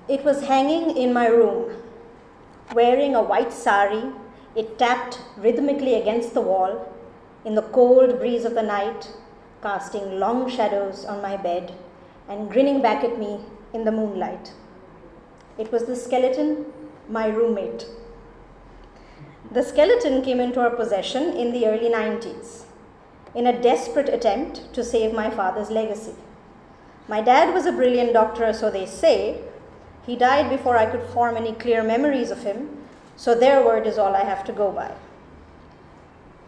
It was hanging in my room. Wearing a white sari, it tapped rhythmically against the wall in the cold breeze of the night, casting long shadows on my bed and grinning back at me in the moonlight. It was the skeleton, my roommate. The skeleton came into our possession in the early 90s in a desperate attempt to save my father's legacy. My dad was a brilliant doctor, so they say. He died before I could form any clear memories of him, so their word is all I have to go by.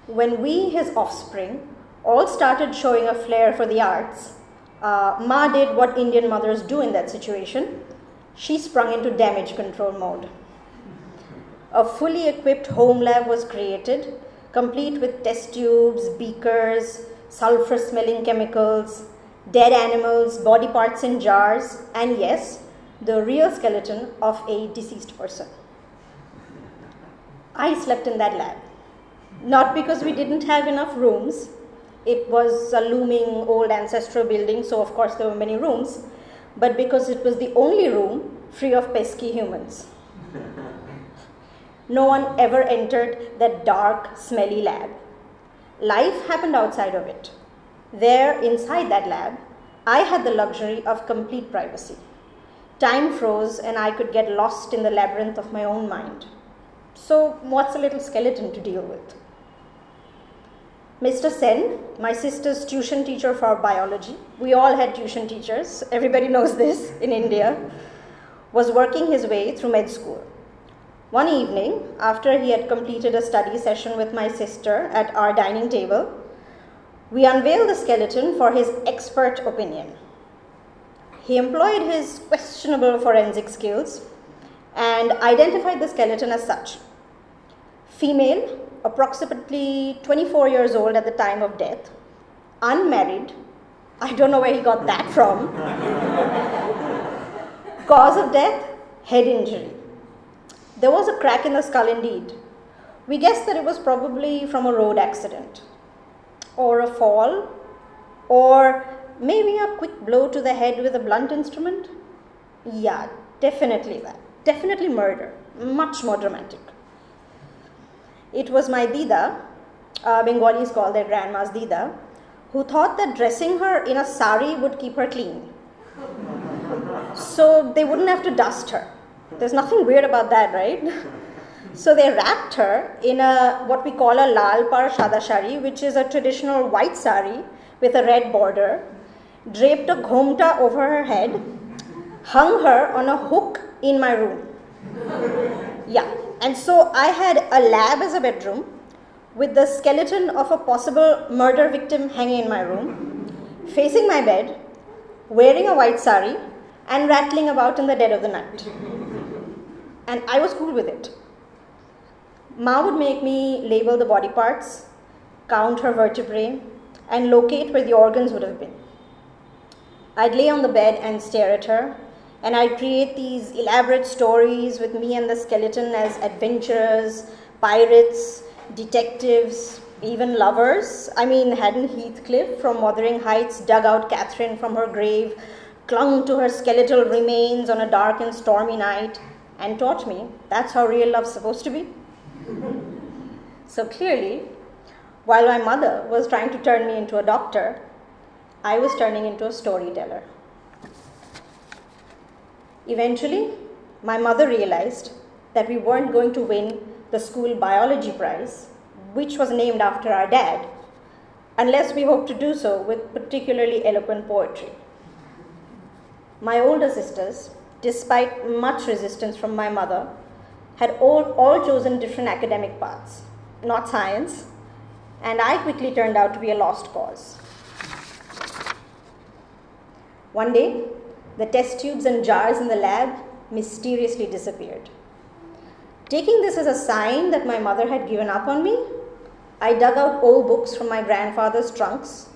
When we, his offspring, all started showing a flair for the arts, Ma did what Indian mothers do in that situation. She sprung into damage control mode. A fully equipped home lab was created, complete with test tubes, beakers, sulfur-smelling chemicals, dead animals, body parts in jars, and yes, the real skeleton of a deceased person. I slept in that lab, not because we didn't have enough rooms. It was a looming old ancestral building, so of course there were many rooms, but because it was the only room free of pesky humans. No one ever entered that dark, smelly lab. Life happened outside of it. There, inside that lab, I had the luxury of complete privacy. Time froze and I could get lost in the labyrinth of my own mind. So what's a little skeleton to deal with? Mr. Sen, my sister's tuition teacher for biology, we all had tuition teachers, everybody knows this in India, was working his way through med school. One evening, after he had completed a study session with my sister at our dining table, we unveiled the skeleton for his expert opinion. He employed his questionable forensic skills and identified the skeleton as such. Female, approximately 24 years old at the time of death, unmarried, I don't know where he got that from. Cause of death, head injury. There was a crack in the skull indeed. We guessed that it was probably from a road accident, or a fall, or maybe a quick blow to the head with a blunt instrument. Yeah, definitely that. Definitely murder. Much more dramatic. It was my Dida, Bengalis call their grandmas Dida, who thought that dressing her in a sari would keep her clean. So they wouldn't have to dust her. There's nothing weird about that, right? So they wrapped her in what we call a lal par shada shari, which is a traditional white sari with a red border, draped a ghomta over her head, hung her on a hook in my room. Yeah, and so I had a lab as a bedroom with the skeleton of a possible murder victim hanging in my room, facing my bed, wearing a white sari, and rattling about in the dead of the night. And I was cool with it. Ma would make me label the body parts, count her vertebrae, and locate where the organs would have been. I'd lay on the bed and stare at her, and I'd create these elaborate stories with me and the skeleton as adventurers, pirates, detectives, even lovers. I mean, hadn't Heathcliff from Wuthering Heights dug out Catherine from her grave, clung to her skeletal remains on a dark and stormy night, and taught me that's how real love's supposed to be? So clearly, while my mother was trying to turn me into a doctor, I was turning into a storyteller. Eventually, my mother realized that we weren't going to win the school biology prize, which was named after our dad, unless we hoped to do so with particularly eloquent poetry. My older sisters, despite much resistance from my mother, had all chosen different academic paths, not science, and I quickly turned out to be a lost cause. One day, the test tubes and jars in the lab mysteriously disappeared. Taking this as a sign that my mother had given up on me, I dug out old books from my grandfather's trunks,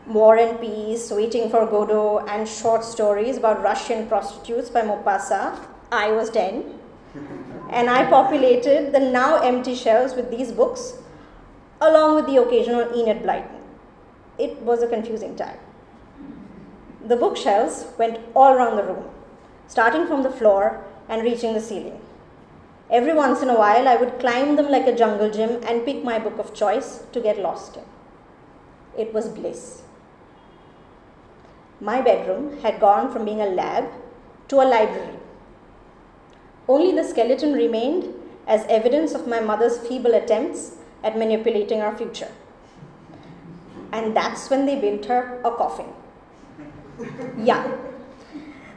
War and Peace, Waiting for Godot, and short stories about Russian prostitutes by Maupassant. I was 10. And I populated the now empty shelves with these books, along with the occasional Enid Blyton. It was a confusing time. The bookshelves went all around the room, starting from the floor and reaching the ceiling. Every once in a while, I would climb them like a jungle gym and pick my book of choice to get lost in. It was bliss. My bedroom had gone from being a lab to a library. Only the skeleton remained as evidence of my mother's feeble attempts at manipulating our future. And that's when they built her a coffin. Yeah.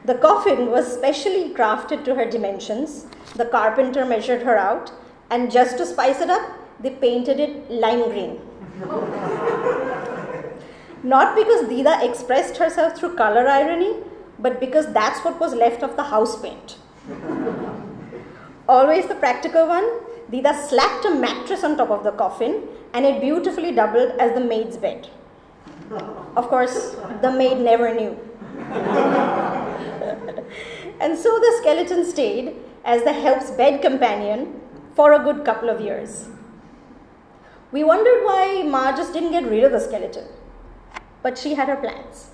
The coffin was specially crafted to her dimensions. The carpenter measured her out, and just to spice it up, they painted it lime green. Not because Dida expressed herself through color irony, but because that's what was left of the house paint. Always the practical one, Dida slapped a mattress on top of the coffin, and it beautifully doubled as the maid's bed. Of course, the maid never knew. And so the skeleton stayed as the help's bed companion for a good couple of years. We wondered why Ma just didn't get rid of the skeleton, but she had her plans.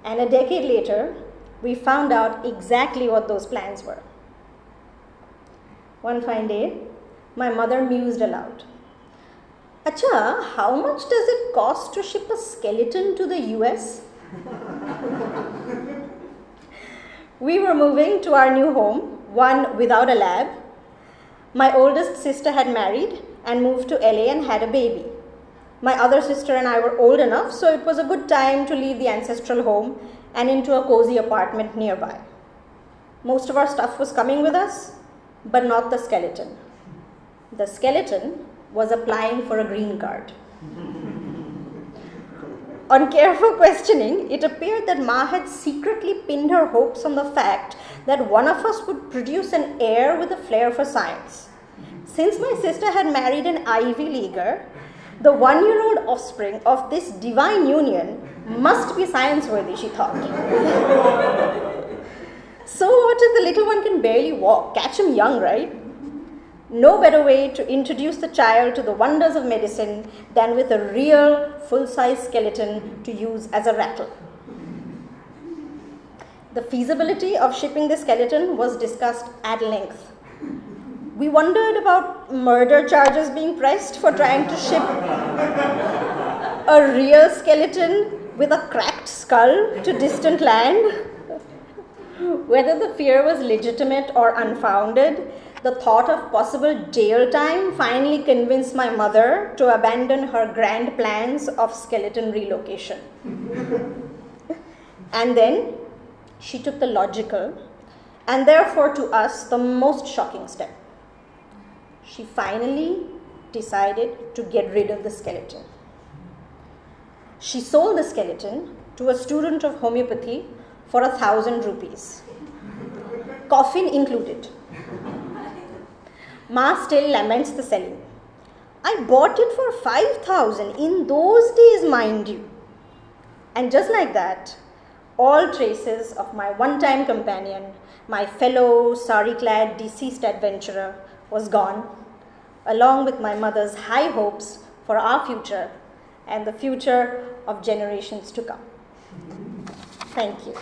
And a decade later, we found out exactly what those plans were. One fine day, my mother mused aloud. Acha, how much does it cost to ship a skeleton to the US? We were moving to our new home, one without a lab. My oldest sister had married and moved to LA and had a baby. My other sister and I were old enough, so it was a good time to leave the ancestral home and into a cozy apartment nearby. Most of our stuff was coming with us, but not the skeleton. The skeleton was applying for a green card. On careful questioning, it appeared that Ma had secretly pinned her hopes on the fact that one of us would produce an heir with a flair for science. Since my sister had married an Ivy Leaguer, the one-year-old offspring of this divine union must be science-worthy, she thought. So what if the little one can barely walk? Catch him young, right? No better way to introduce the child to the wonders of medicine than with a real full-size skeleton to use as a rattle. The feasibility of shipping the skeleton was discussed at length. We wondered about murder charges being pressed for trying to ship a real skeleton with a cracked skull to distant land. Whether the fear was legitimate or unfounded, the thought of possible jail time finally convinced my mother to abandon her grand plans of skeleton relocation. And then she took the logical, and therefore to us the most shocking step. She finally decided to get rid of the skeleton. She sold the skeleton to a student of homeopathy for 1,000 rupees. Coffin included. Ma still laments the selling. I bought it for 5,000 in those days, mind you. And just like that, all traces of my one-time companion, my fellow sari-clad deceased adventurer, was gone, along with my mother's high hopes for our future and the future of generations to come. Thank you.